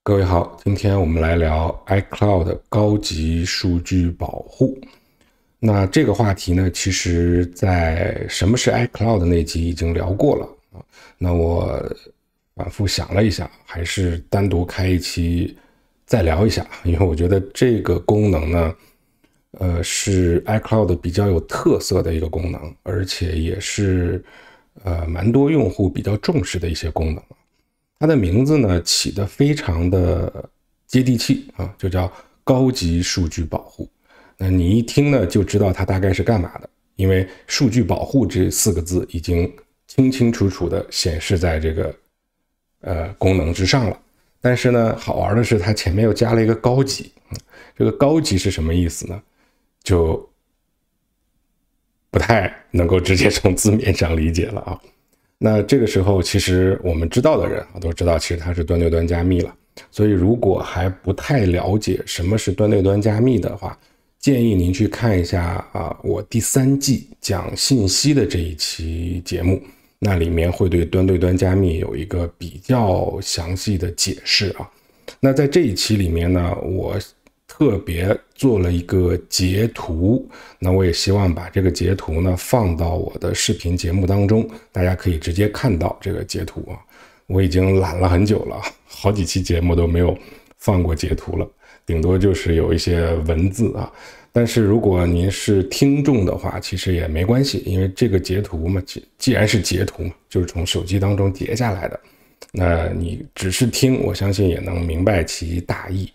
各位好，今天我们来聊 iCloud 高级数据保护。那这个话题呢，其实在什么是 iCloud 那集已经聊过了啊。那我反复想了一下，还是单独开一期再聊一下，因为我觉得这个功能呢，是 iCloud 比较有特色的一个功能，而且也是蛮多用户比较重视的一些功能。它的名字呢起得非常的接地气啊，就叫高级数据保护。那你一听呢就知道它大概是干嘛的，因为数据保护这4个字已经清清楚楚的显示在这个功能之上了。但是呢，好玩的是它前面又加了一个高级，这个高级是什么意思呢？就不太能够直接从字面上理解了啊。那这个时候其实我们知道的人都知道，其实它是端对端加密了。所以如果还不太了解什么是端对端加密的话，建议您去看一下我第3季讲信息的这一期节目，那里面会对端对端加密有一个比较详细的解释啊。那在这一期里面呢，我特别做了一个截图，那我也希望把这个截图呢放到我的视频节目当中，大家可以直接看到这个截图啊。我已经懒了很久了，好几期节目都没有放过截图了，顶多就是有一些文字啊。但是如果您是听众的话，其实也没关系，因为这个截图嘛，既然是截图嘛，就是从手机当中截下来的，那你只是听，我相信也能明白其大意。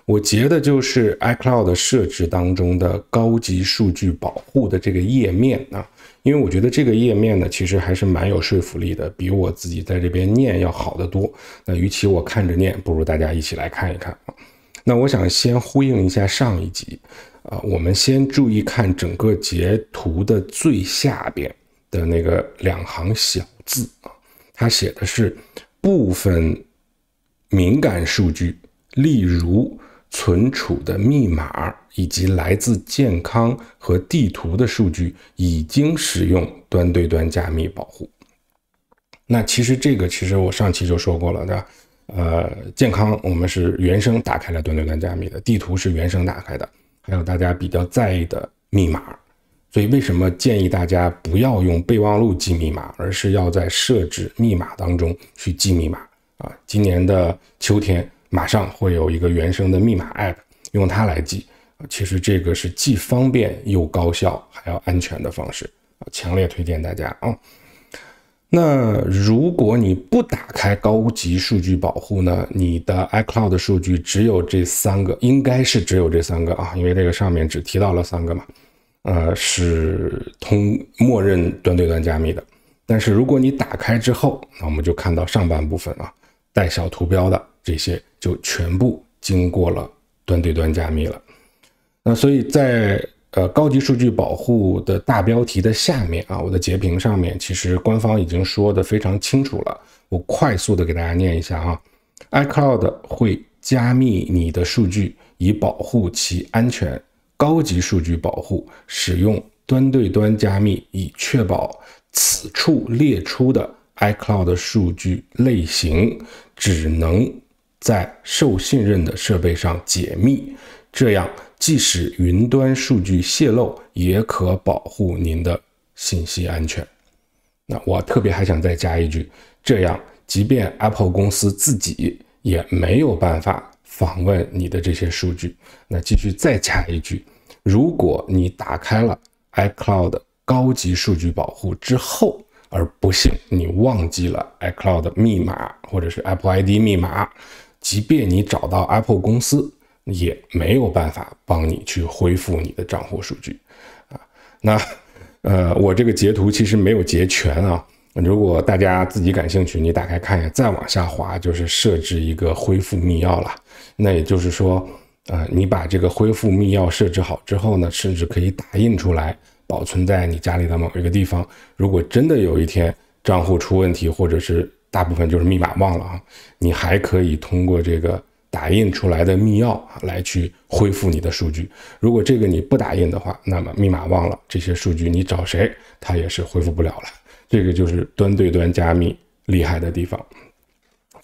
我截的就是 iCloud 设置当中的高级数据保护的这个页面啊，因为我觉得这个页面呢，其实还是蛮有说服力的，比我自己在这边念要好得多。那与其我看着念，不如大家一起来看一看啊。那我想先呼应一下上一集我们先注意看整个截图的最下边的那个2行小字啊，它写的是部分敏感数据，例如存储的密码以及来自健康和地图的数据已经使用端对端加密保护。那其实我上期就说过了的，健康我们是原生打开了端对端加密的，地图是原生打开的，还有大家比较在意的密码。所以为什么建议大家不要用备忘录记密码，而是要在设置密码当中去记密码啊？今年的秋天马上会有一个原生的密码 App， 用它来记，其实这个是既方便又高效还要安全的方式，强烈推荐大家啊。那如果你不打开高级数据保护呢，你的 iCloud 数据只有这3个，应该是只有这3个啊，因为这个上面只提到了3个嘛，是默认端对端加密的。但是如果你打开之后，那我们就看到上半部分带小图标的这些就全部经过了端对端加密了。那所以在高级数据保护的大标题的下面我的截屏上面其实官方已经说得非常清楚了，我快速的给大家念一下iCloud 会加密你的数据以保护其安全，高级数据保护使用端对端加密以确保此处列出的 iCloud 数据类型只能在受信任的设备上解密，这样即使云端数据泄露也可保护您的信息安全。那我特别还想再加一句，这样即便 Apple 公司自己也没有办法访问你的这些数据。那继续再加一句，如果你打开了 iCloud 高级数据保护之后，而不幸你忘记了 iCloud 密码或者是 Apple ID 密码，即便你找到 Apple 公司也没有办法帮你去恢复你的账户数据那我这个截图其实没有截全如果大家自己感兴趣，你打开看一下，再往下滑就是设置一个恢复密钥了。那也就是说你把这个恢复密钥设置好之后呢，甚至可以打印出来保存在你家里的某一个地方。如果真的有一天账户出问题，或者是大部分就是密码忘了你还可以通过这个打印出来的密钥来去恢复你的数据。如果这个你不打印的话，那么密码忘了，这些数据你找谁它也是恢复不了了。这个就是端对端加密厉害的地方。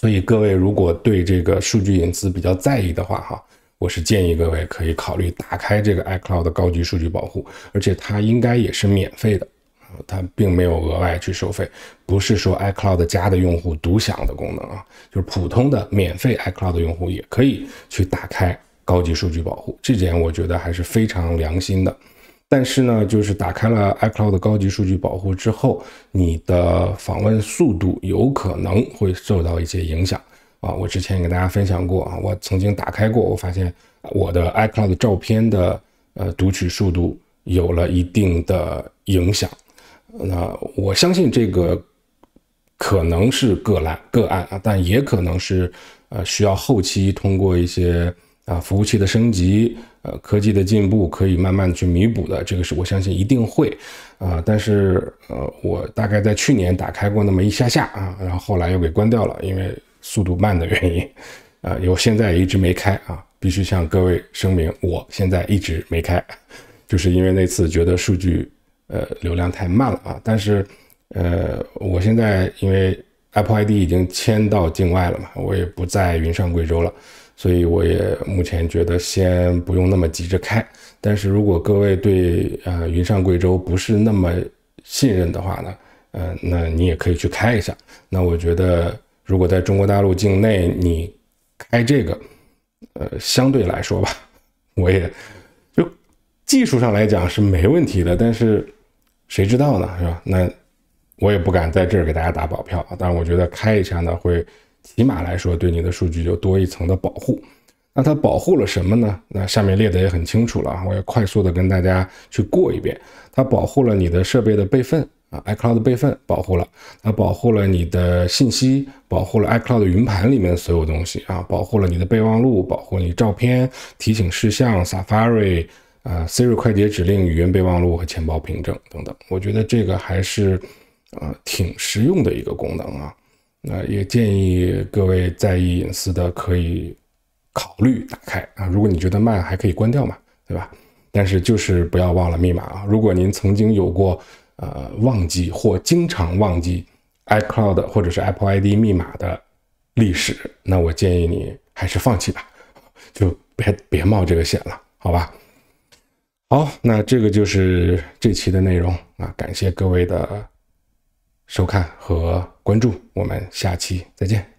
所以各位如果对这个数据隐私比较在意的话哈，我是建议各位可以考虑打开这个 iCloud 的高级数据保护，而且它应该也是免费的，它并没有额外去收费，不是说 iCloud 加的用户独享的功能啊，就是普通的免费 iCloud 的用户也可以去打开高级数据保护，这点我觉得还是非常良心的。但是呢，就是打开了 iCloud 的高级数据保护之后，你的访问速度有可能会受到一些影响啊。我之前也跟大家分享过啊，我曾经打开过，我发现我的 iCloud 照片的读取速度有了一定的影响。那我相信这个可能是个案啊，但也可能是需要后期通过一些服务器的升级，科技的进步可以慢慢去弥补的，这个是我相信一定会但是我大概在去年打开过那么一下下啊，然后后来又给关掉了，因为速度慢的原因我现在也一直没开啊，必须向各位声明，我现在一直没开，就是因为那次觉得数据流量太慢了啊，但是我现在因为 Apple ID 已经迁到境外了嘛，我也不在云上贵州了，所以我也目前觉得先不用那么急着开。但是如果各位对云上贵州不是那么信任的话呢，那你也可以去开一下。那我觉得如果在中国大陆境内你开这个相对来说吧，我也就技术上来讲是没问题的，但是谁知道呢，是吧？那我也不敢在这儿给大家打保票，但是我觉得开一下呢，会起码来说对你的数据就多一层的保护。那它保护了什么呢？那下面列的也很清楚了，我也快速的跟大家去过一遍。它保护了你的设备的备份iCloud 的备份保护了，它保护了你的信息，保护了 iCloud 云盘里面所有东西保护了你的备忘录，保护你照片、提醒事项、Safari Siri 快捷指令、语音备忘录和钱包凭证等等。我觉得这个还是挺实用的一个功能啊。也建议各位在意隐私的可以考虑打开如果你觉得慢还可以关掉嘛，对吧？但是就是不要忘了密码如果您曾经有过忘记或经常忘记 iCloud 或者是 Apple ID 密码的历史，那我建议你还是放弃吧，就别冒这个险了，好吧？好，那这个就是这期的内容感谢各位的收看和关注，我们下期再见。